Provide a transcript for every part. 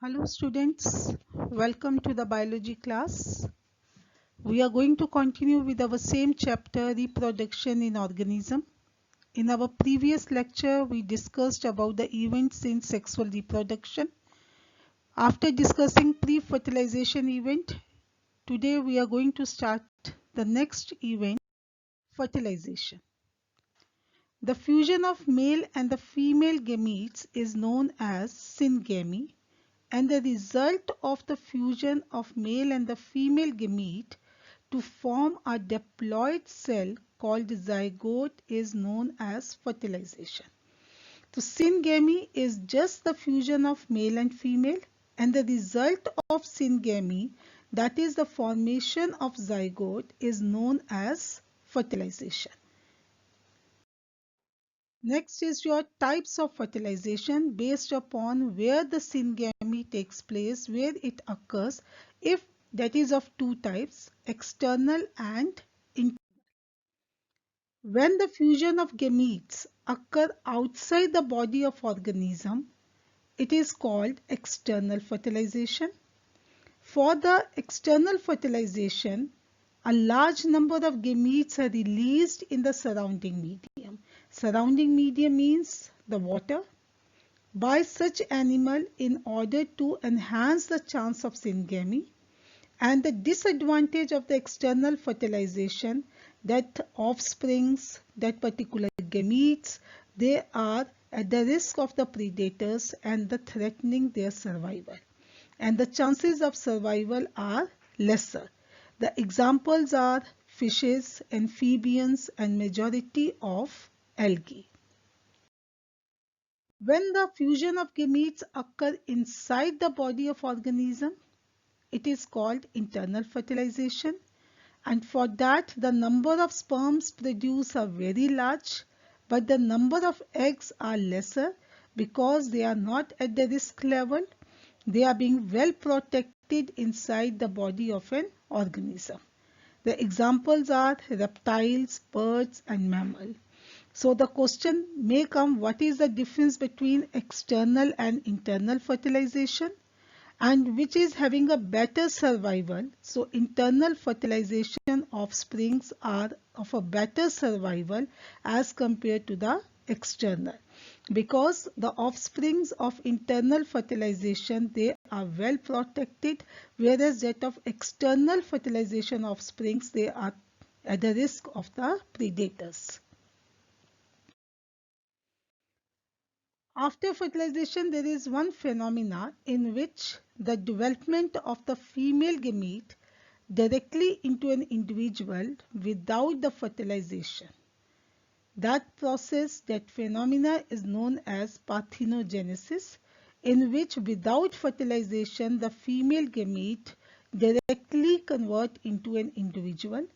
Hello students, welcome to the biology class. We are going to continue with our same chapter, reproduction in organism. In our previous lecture, we discussed about the events in sexual reproduction. After discussing pre-fertilization event, today we are going to start the next event, fertilization. The fusion of male and the female gametes is known as syngamy. And the result of the fusion of male and the female gamete to form a diploid cell called zygote is known as fertilization. So syngamy is just the fusion of male and female, and the result of syngamy, that is the formation of zygote, is known as fertilization. Next is your types of fertilization based upon where the syngamy takes place, where it occurs, if that is of two types, external and internal. When the fusion of gametes occur outside the body of organism, it is called external fertilization. For the external fertilization, a large number of gametes are released in the surrounding medium. Surrounding medium means the water, by such animal in order to enhance the chance of syngamy. And the disadvantage of the external fertilization, that offsprings, that particular gametes, they are at the risk of the predators and the threatening their survival. And the chances of survival are lesser. The examples are fishes, amphibians, and majority of algae. When the fusion of gametes occur inside the body of organism, it is called internal fertilization. And for that, the number of sperms produced are very large, but the number of eggs are lesser because they are not at the risk level. They are being well protected inside the body of an organism. The examples are reptiles, birds, and mammals. So the question may come, what is the difference between external and internal fertilization, and which is having a better survival? So internal fertilization offsprings are of a better survival as compared to the external, because the offsprings of internal fertilization, they are well protected, whereas that of external fertilization offsprings, they are at the risk of the predators. After fertilization, there is one phenomena in which the development of the female gamete directly into an individual without the fertilization. That process, that phenomena is known as parthenogenesis, in which without fertilization the female gamete directly convert into an individual.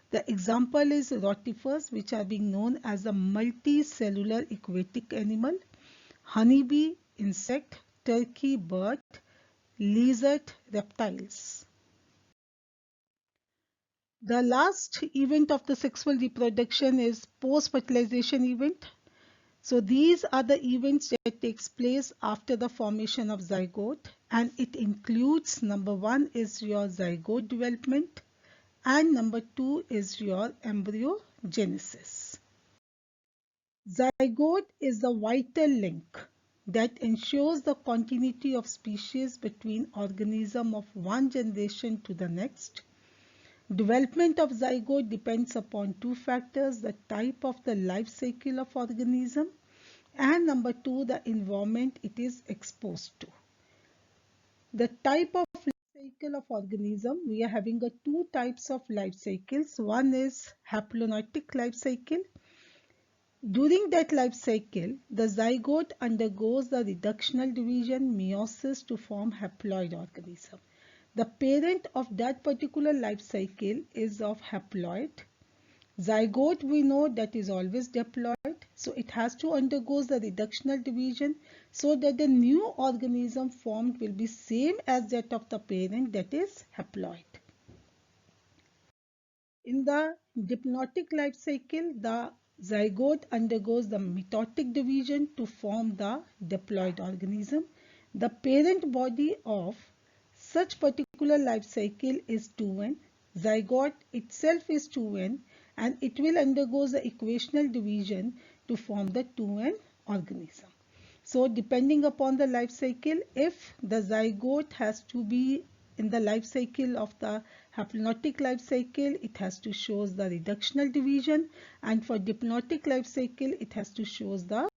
The example is rotifers, which are being known as a multicellular aquatic animal, honeybee, insect, turkey, bird, lizard, reptiles. The last event of the sexual reproduction is post-fertilization event. So these are the events that takes place after the formation of zygote, and it includes, number one is your zygote development, and number two is your embryogenesis. Zygote is the vital link that ensures the continuity of species between organisms of one generation to the next. Development of zygote depends upon two factors: the type of the life cycle of organism, and number two, the environment it is exposed to. The type of life cycle of organism, we are having two types of life cycles. One is haplonotic life cycle. During that life cycle, the zygote undergoes the reductional division, meiosis, to form haploid organism. The parent of that particular life cycle is of haploid. Zygote, we know that is always diploid, so it has to undergo the reductional division so that the new organism formed will be same as that of the parent, that is haploid. In the diplotic life cycle, the zygote undergoes the mitotic division to form the diploid organism. The parent body of such particular life cycle is 2n. Zygote itself is 2n, and it will undergo the equational division to form the 2n organism. So depending upon the life cycle, if the zygote has to be in the life cycle of the haplotic life cycle, it has to show the reductional division, and for diplotic life cycle, it has to show the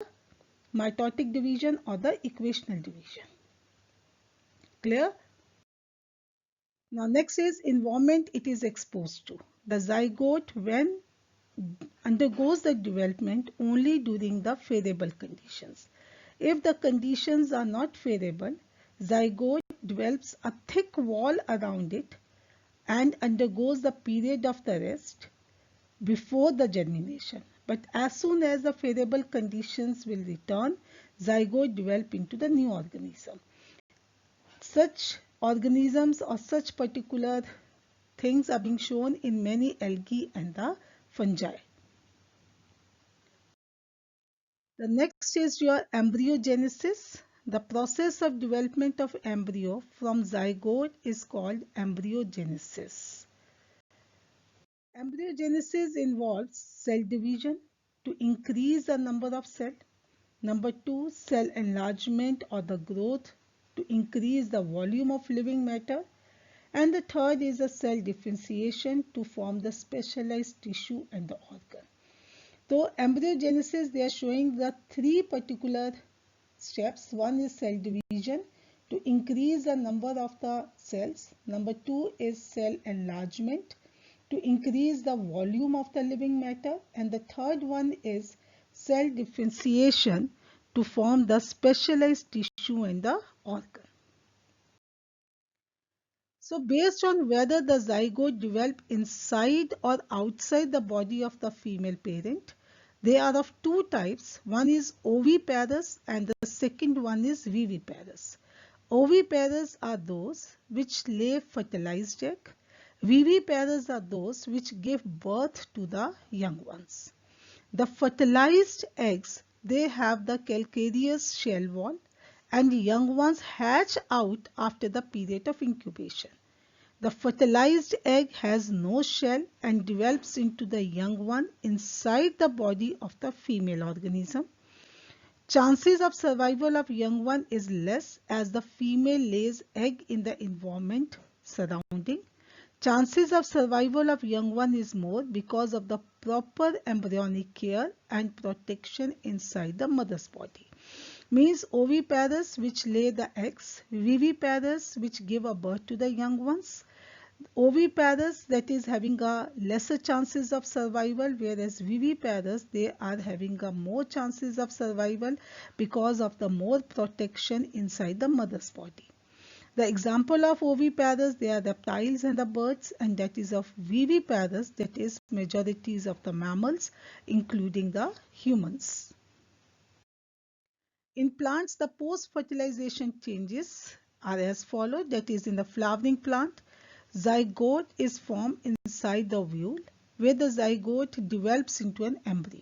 mitotic division or the equational division. Clear? Now next is environment it is exposed to. The zygote when undergoes the development only during the favorable conditions. If the conditions are not favorable, zygote develops a thick wall around it and undergoes the period of the rest before the germination. But as soon as the favorable conditions will return, zygote develop into the new organism. Such organisms or such particular things are being shown in many algae and the fungi. The next is your embryogenesis. The process of development of embryo from zygote is called embryogenesis. Embryogenesis involves cell division to increase the number of cells. Number 2, cell enlargement or the growth to increase the volume of living matter. And the third is a cell differentiation to form the specialized tissue and the organ. So embryogenesis, they are showing the three particular steps. One is cell division to increase the number of the cells. Number 2 is cell enlargement to increase the volume of the living matter. And the third one is cell differentiation to form the specialized tissue and the organ. So based on whether the zygote develop inside or outside the body of the female parent, they are of two types. One is oviparous and the second one is viviparous. Oviparous are those which lay fertilized egg. Viviparous are those which give birth to the young ones. The fertilized eggs, they have the calcareous shell wall and young ones hatch out after the period of incubation. The fertilized egg has no shell and develops into the young one inside the body of the female organism. Chances of survival of young one is less as the female lays egg in the environment surrounding. Chances of survival of young one is more because of the proper embryonic care and protection inside the mother's body. Means oviparous which lay the eggs, viviparous which give a birth to the young ones. Oviparous that is having a lesser chances of survival, whereas viviparous they are having a more chances of survival because of the more protection inside the mother's body. The example of oviparous, they are reptiles and the birds, and that is of viviparous, that is majorities of the mammals including the humans. In plants, the post-fertilization changes are as follows. That is, in the flowering plant, zygote is formed inside the ovule where the zygote develops into an embryo.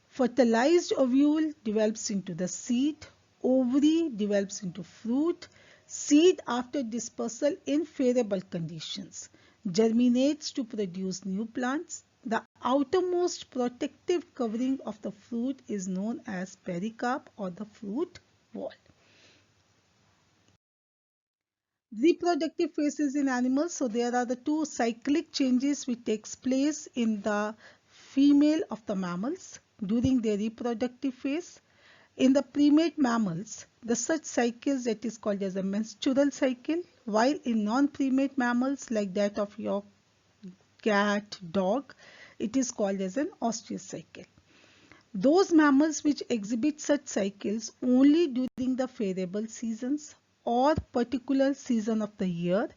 Fertilized ovule develops into the seed, ovary develops into fruit, seed after dispersal in favorable conditions germinates to produce new plants. The outermost protective covering of the fruit is known as pericarp or the fruit wall. Reproductive phases in animals. So there are the two cyclic changes which takes place in the female of the mammals during their reproductive phase. In the primate mammals, the such cycles that is called as a menstrual cycle, while in non-primate mammals like that of your cat, dog, it is called as an ostrich cycle. Those mammals which exhibit such cycles only during the favorable seasons or particular season of the year,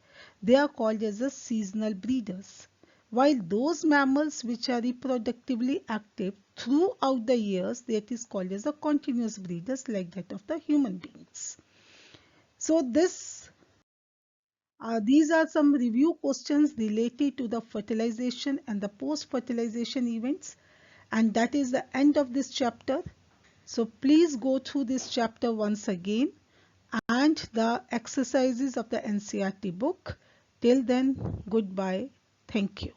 they are called as the seasonal breeders. While those mammals which are reproductively active throughout the years, that is called as the continuous breeders like that of the human beings. So these are some review questions related to the fertilization and the post-fertilization events, and that is the end of this chapter. So please go through this chapter once again and the exercises of the NCERT book. Till then, goodbye. Thank you.